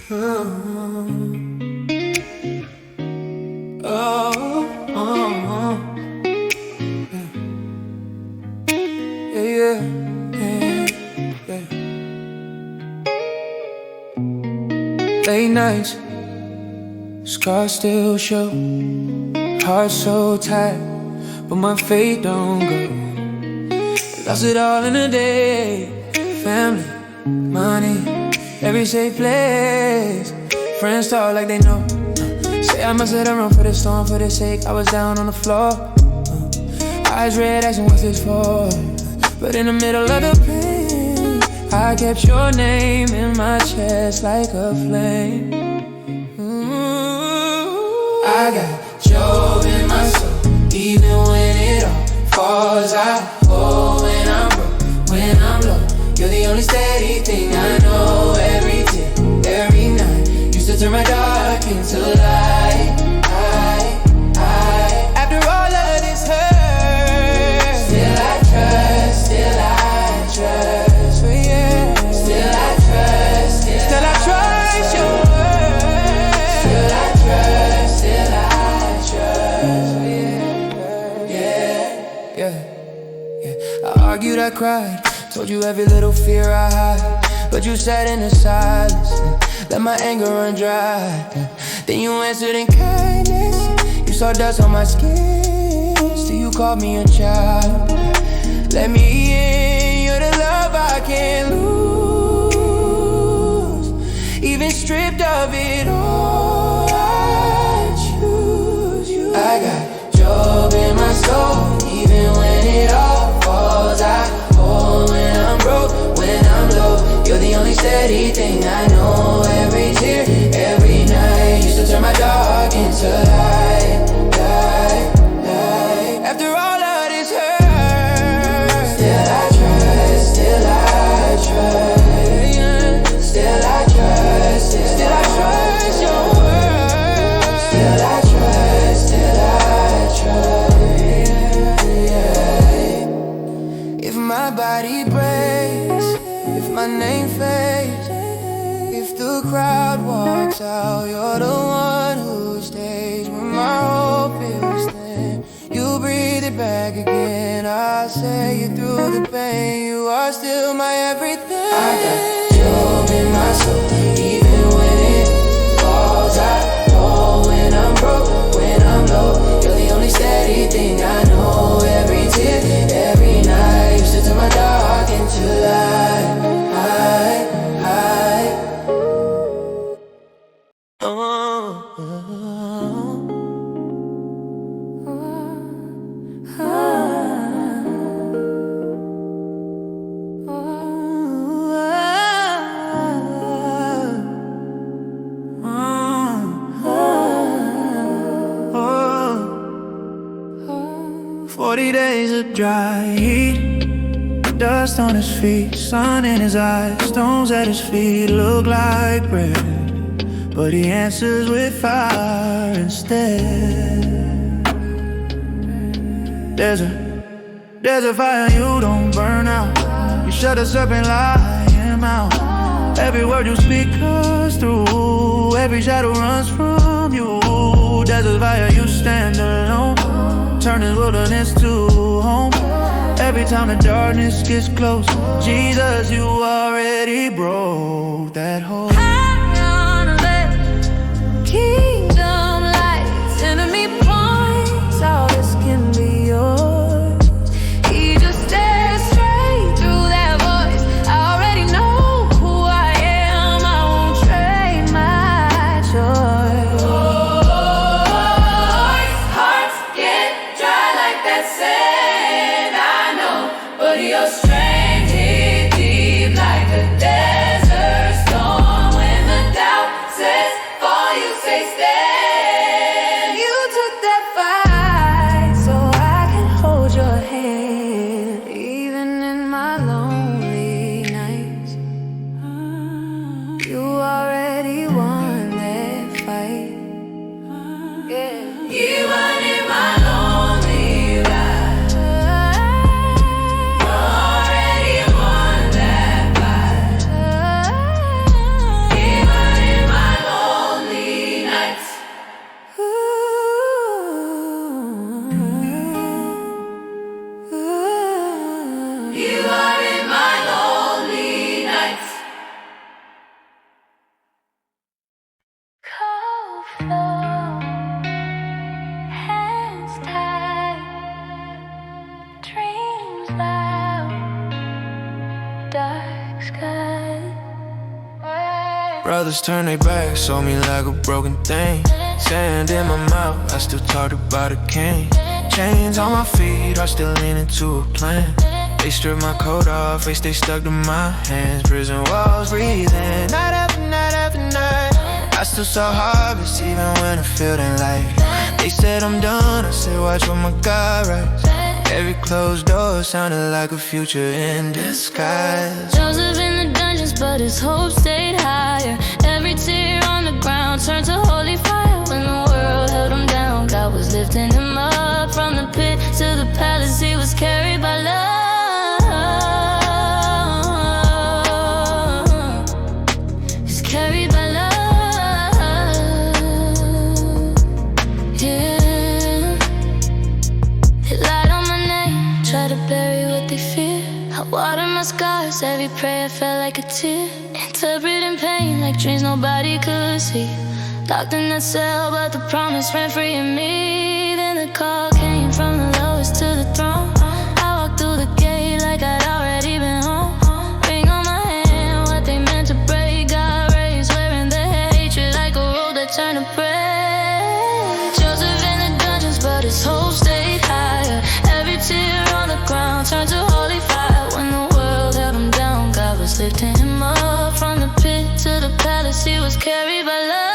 Late nights, scars still show. Heart so tight, but my faith don't go. Lost it all in a day. Family, money, every safe place. Friends talk like they know. Say I must let her run for the storm. For the sake, I was down on the floor. Eyes red, asking what's this for. But in the middle of the pain, I kept your name in my chest like a flame. I got joy in my soul, even when it all falls out. Oh, when I'm broke, when I'm low, you're the only steady thing I know. Every day, every night, used to turn my dark into light. After all of this hurt, still I trust, still I trust. Yeah. Still I trust, still I trust your word. Still I trust, still I trust. Yeah. I argued, I cried, told you every little fear I hide, but you sat in the silence, let my anger run dry. Then you answered in kindness. You saw dust on my skin, still you called me a child. Let me in, you're the love I can't lose. Even stripped of it all, I choose you. I got joy in my soul, even when it all falls out. Oh, when I'm broke, when I'm low, you're the only steady thing I know. Every tear, every night, used to turn my dark into light. After all of this hurt, still I trust, still I trust. Still I trust, still I trust your word. Still I trust, still I trust. If my body breaks, if my name fades, if the crowd walks out, you're the one who stays. When my hope is thin, you breathe it back again. I'll say it through the pain, you are still my everything. I got joy in my soul, even when it falls out. Oh, when I'm broke, when I'm low, you're the only steady thing I know. Every tear, every night, used to turn my dark into light. Dry heat, dust on his feet, sun in his eyes, stones at his feet look like bread, but he answers with fire instead. There's a fire you don't burn out. You shut the serpent lying out. Every word you speak cuts through, every shadow runs from you. There's a fire you stand alone, turn this wilderness to home. Every time the darkness gets close, Jesus, you already broke that hold. High on a lift, kingdom lights, enemy points, all this can be yours. He just stares straight through that voice. I already know who I am, I won't trade my choice. Hearts get dry like that sand, I know, but your strength hit deep like a desert storm. dark sky. Brothers turn their backs on me like a broken thing. Sand in my mouth, I still talk about a king. Chains on my feet, I still lean into a plan. They strip my coat off, they stay stuck to my hands. Prison walls breathing, night after night after night. I still saw harvest even when the field ain't light. They said I'm done, I said watch what my God writes. Every closed door sounded like a future in disguise. Joseph in the dungeons, but his hope stayed higher. Every tear on the ground turned to holy fire. When the world held him down, God was lifting him up. From the pit to the palace, he was carried by love. He's carried by love. Yeah. They lied on my name, try to bury what they fear. I water my scars, every prayer felt like a tear. Interpreting pain like dreams nobody could see. Locked in that cell, but the promise ran free in me. Then the call came from the lowest to the throne. I walked through the gate like I'd already been home. Ring on my hand, what they meant to break got raised, wearing the hatred like a road that turned to praise. Joseph in the dungeons, but his hope stayed higher. Every tear on the ground turned to holy fire. When the world held him down, God was lifting him up. From the pit to the palace, he was carried by love.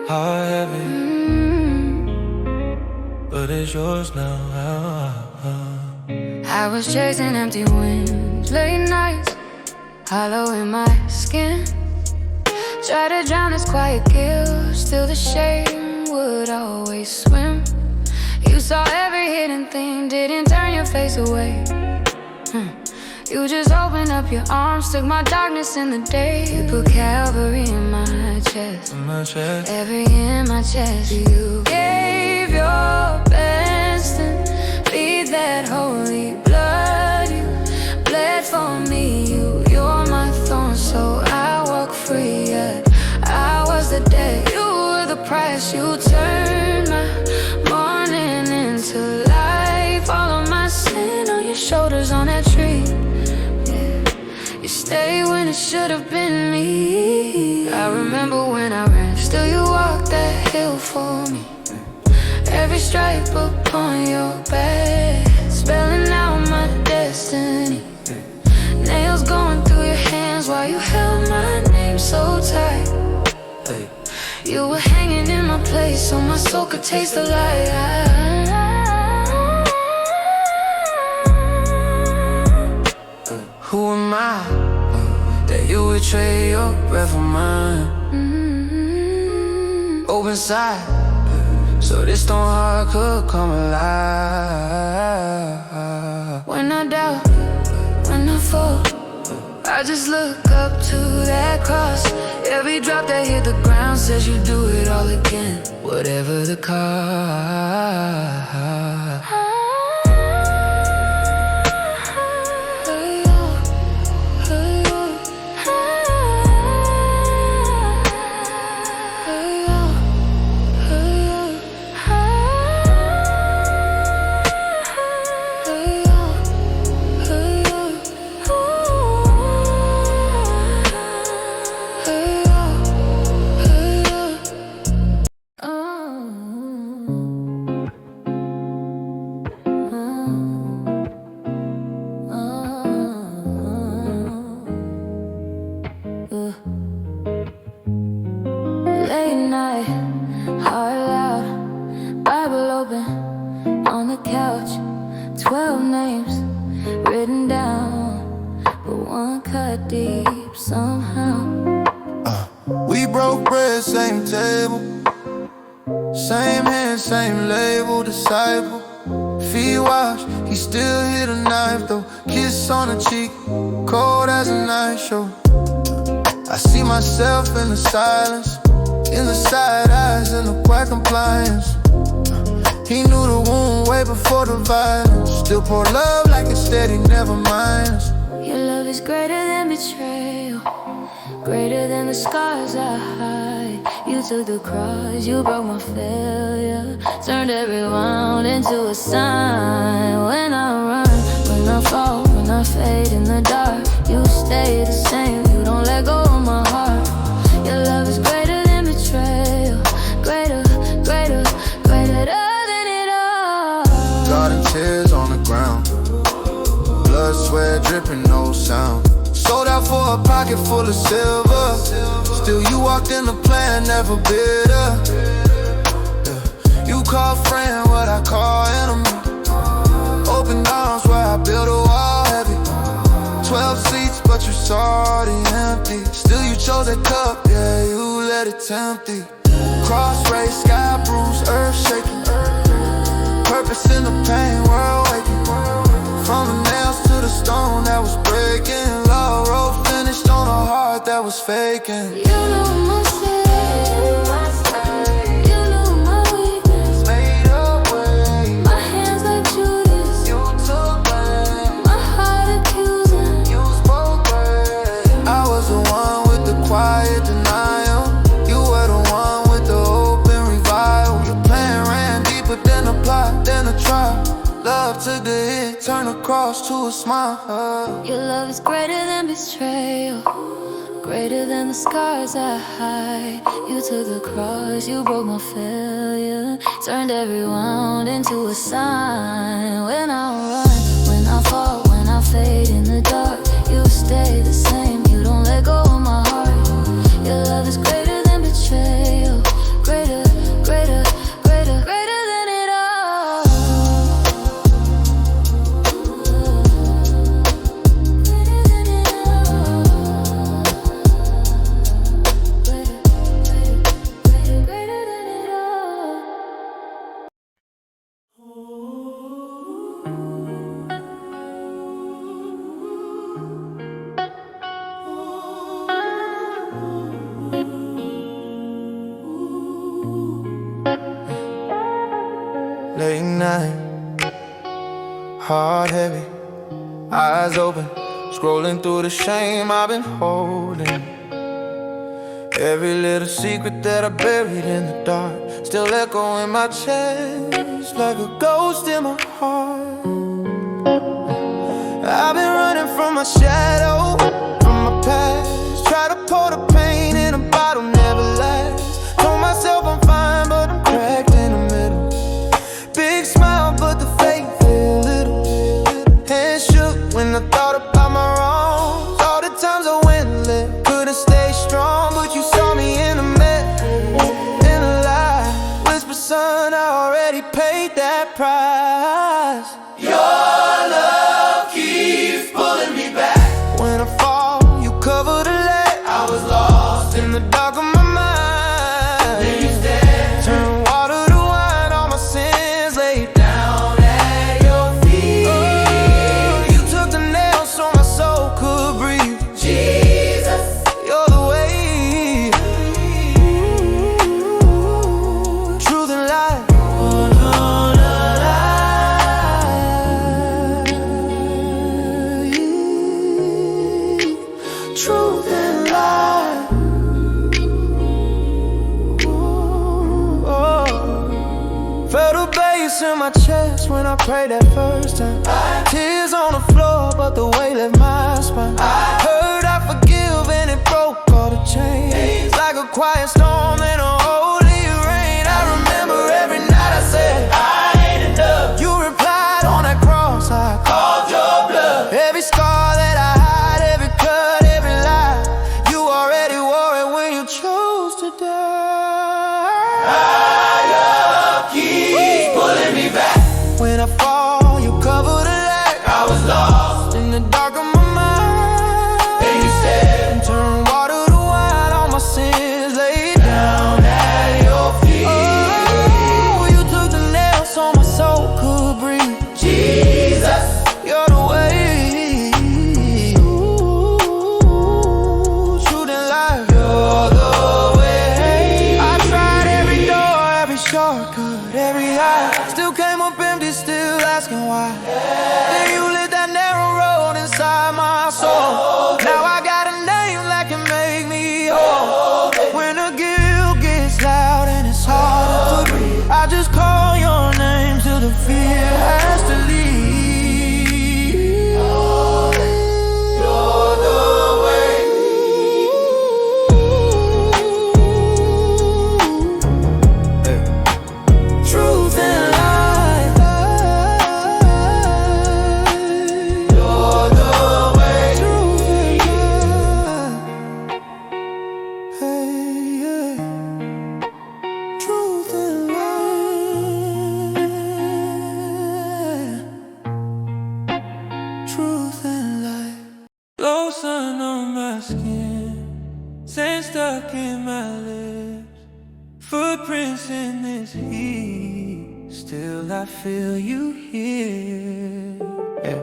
Heart heavy, but it's yours now. I was chasing empty winds, late nights, hollow in my skin. Try to drown this quiet guilt, still the shame would always swim. You saw every hidden thing, didn't turn your face away. You just opened up your arms, took my darkness in the day. You put Calvary in my chest, every in my chest. You gave your best and feed that holy blood. You bled for me, you're my thorn, so I walk free. Yeah, I was the dead, you were the price. You turned my morning into life. All of my sin on your shoulders on that tree. You stay when it should have been me. I remember when I ran, still you walked that hill for me. Every stripe upon your back, spelling out my destiny. Nails going through your hands while you held my name so tight. You were hanging in my place so my soul could taste the light. Who am I that you would trade your breath for mine? Open side, so this stone heart could come alive. When I doubt, when I fall, I just look up to that cross. Every drop that hit the ground says you do it all again, whatever the cost. Late night, heart loud, Bible open on the couch, 12 names written down. deep somehow. We broke bread, same table, same hand, same label, disciple. Feet wash, he still hit a knife though. Kiss on the cheek, cold as a night show. I see myself in the silence, in the side eyes, in the quiet compliance. He knew the wound way before the violence. Still pour love like it's steady, never minds. Your love is greater than betrayal, greater than the scars I hide. You took the cross, you broke my failure, turned every wound into a sign. When I run, when I fall, when I fade in the dark, you stay the same, you don't let go of my heart. Your love is greater than betrayal, greater, greater, greater than it all. Garden tears on the ground, blood, sweat dripping, no sound. Sold out for a pocket full of silver. Still you walked in the plan, never bitter. You call friend what I call enemy. Open arms where I build a wall heavy. 12 seats but you saw the empty. Still you chose that cup, yeah, you let it tempt thee. Cross race, sky bruised, earth shaking. Purpose in the pain, world waking. From the nails to the stone that was breaking. Love road finished on a heart that was faking. You know my sin, you know my weakness. Made up way, My hands like Judas, you took blame. my heart accusing. You spoke way. I was the one with the quiet denial. You were the one with the open revival. Your plan ran deeper than the plot, than the trial. Love took the hit, turn the cross to a smile. Your love is greater than betrayal, greater than the scars I hide. You took the cross, you broke my failure, turned every wound into a sign. When I run, when I fall, when I fade in the dark, you stay the same, you don't let go of my heart. Your love is greater than betrayal, greater, greater, greater, greater than it all. Greater than it all. Greater, greater, greater, greater than it all. Late night, heart heavy, eyes open, scrolling through the shame I've been holding. Every little secret that I buried in the dark still echo in my chest like a ghost in my heart. I've been running from my shadow, from my past. Try to pour the pain in a bottle, never lasts. Told myself I'm fine, but I'm cracked in the middle. Big smile, but the faith fell little. Hands shook when I thought about my wrongs. All the times I went left, couldn't stay strong, but you saw me in a mess, in a lie. Whisper, son, I already paid that price. Your love keeps pulling me back. When I fall, you cover the leg. I was lost in the dark of my mind. Then you stand, turn water to wine, all my sins laid down at your feet. Oh, you took the nails so my soul could breathe. Jesus, you're the way. Truth and life. Truth and life. Oh. Felt a bass in my chest when I prayed that first time. Tears on the floor, but the weight left my spine. Heard I forgive and it broke all the chains. Like a quiet storm in a holy rain. I remember every night I said I ain't enough. You replied on that cross, I called your bluff. Every scar that I hide, every cut, every lie, you already wore it when you chose to die. Love keeps pulling me back. When I fall, you cover the leg. I was lost in the dark of my mind. Slow sun on my skin, sand stuck in my lips, footprints in this heat, still I feel you here. Yeah,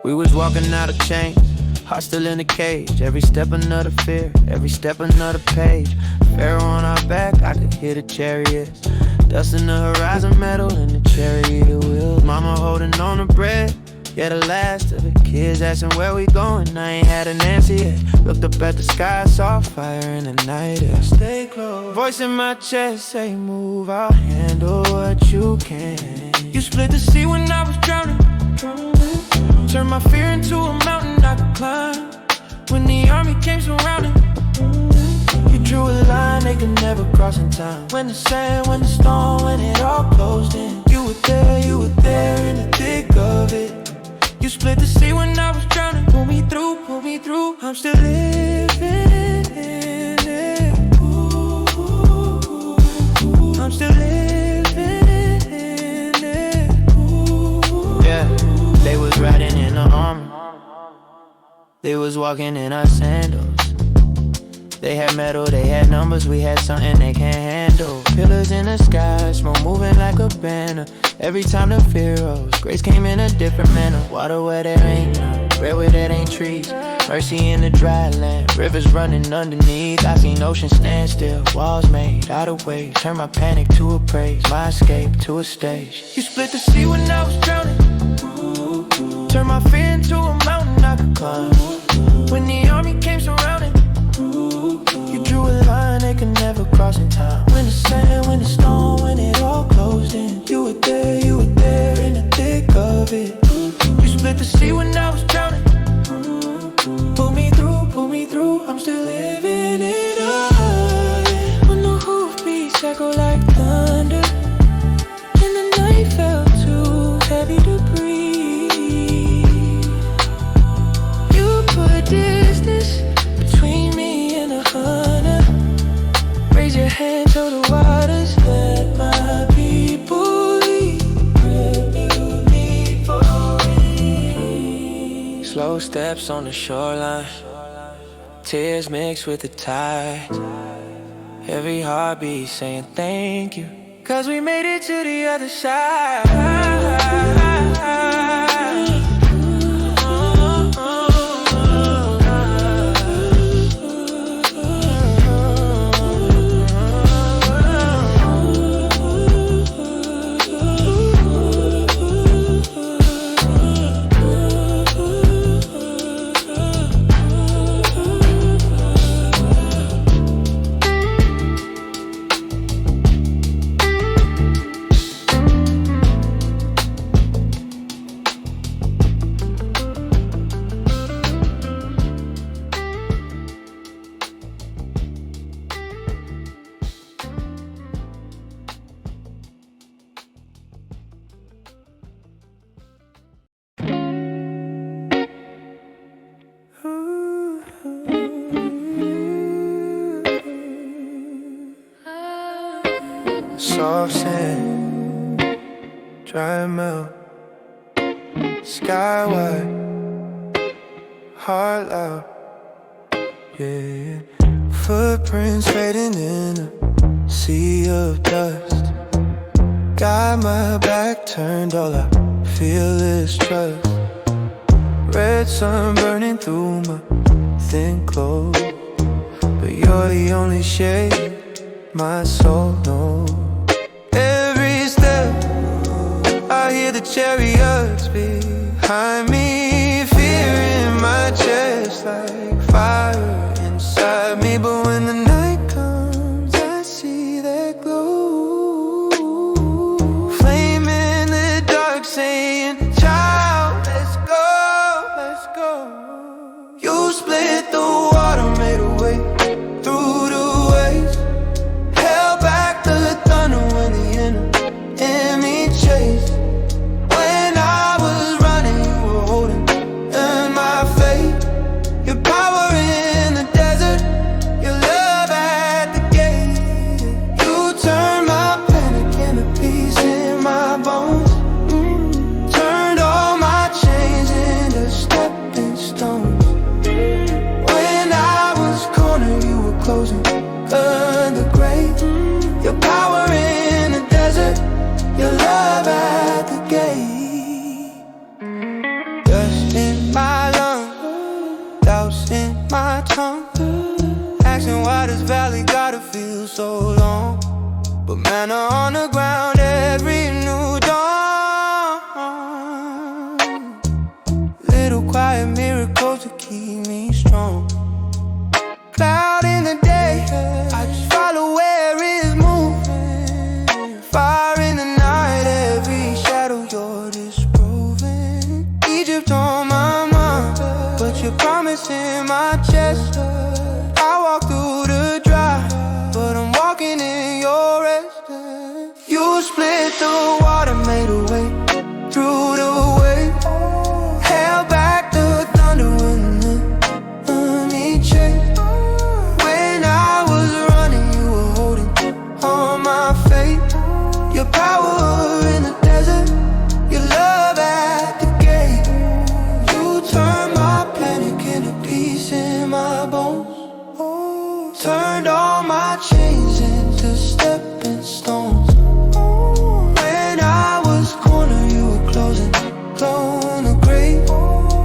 we was walking out of chains, heart still in the cage. Every step another fear, every step another page. Pharaoh on our back, I could hear the chariots, dust in the horizon, metal in the chariot wheels. Mama holding on to bread, yeah, the last of the kids asking where we going. I ain't had an answer yet. Looked up at the sky, saw fire in the night air. Stay close. Voice in my chest say move, I'll handle what you can. You split the sea when I was drowning, turned my fear into a mountain I could climb. When the army came surrounding, you drew a line they could never cross in time. When the sand, when the storm, when it all closed in, you were there in the thick of it. You split the sea when I was drowning. Pull me through, I'm still living in it. Ooh, I'm still living in it. Ooh. Yeah, they was riding in the armor, they was walking in our sandals. They had metal, they had numbers, we had something they can't handle. Pillars in the sky, smoke moving like a banner. Every time the fear rose, grace came in a different manner. Water where there ain't none, bread where there ain't trees, mercy in the dry land, rivers running underneath. I seen oceans stand still, walls made out of waves. Turn my panic to a praise, my escape to a stage. You split the sea when I was drowning, turn my fear into a mountain I could climb. When the army came surrounding, you drew a line they could never cross in time. When the sand, when the storm, when it all closed in, you were there in the thick of it. You split the sea when I was drowning. Pull me through, I'm still living it up. When the hoofbeats echo like thunder, and the night felt too heavy to breathe, you put distance between me and the hunter. Raise your hand to the waters, let my people lead. Slow steps on the shoreline, tears mixed with the tide. Every heartbeat saying thank you, 'cause we made it to the other side. Soft sand, dry melt, skywide, heart loud, yeah. Footprints fading in a sea of dust. Got my back turned, all I feel is trust. Red sun burning through my thin clothes, but you're the only shade my soul knows. Every step I hear the chariots behind me, fear in my chest like fire inside me. But when the night comes, I see that glow, flame in the dark saying, child, let's go, let's go. You split the water, made a way through the waves, held back the thunder when the enemy chased. When I was running, you were promise in my tongue, asking why this valley gotta feel so long. But manna on the ground every new dawn. Little quiet miracles to keep me strong. Cloud in the day, I just follow where it's moving. Fire in the night, every shadow you're disproving. Egypt on my mind, but your promise in my chest. I walk through the dry, but I'm walking in your rest. You split the water, made a way through the wave, held back the thunder when the enemy chased. When I was running, you were holding on my faith. Your power in the desert, your love at the gate. You turned my panic into peace in my bones, turned all my chains into stepping stones. When I was cornered, you were closing the grave.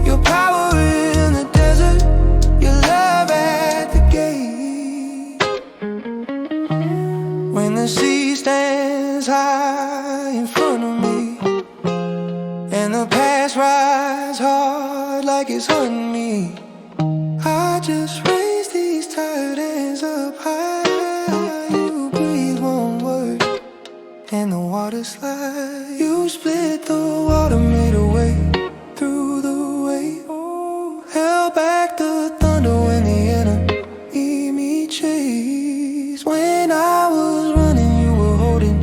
Your power in the desert, your love at the gate. When the sea stands high in front of me, and the past rides hard like it's hunting me, I just raise these tired hands up high. You breathe one word and the water slide. You split the water, made a way through the wave, held back the thunder when the enemy chased. When I was running, you were holding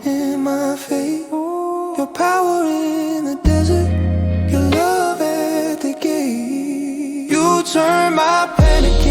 in my faith. Your power in the desert, your love at the gate. You turned my panic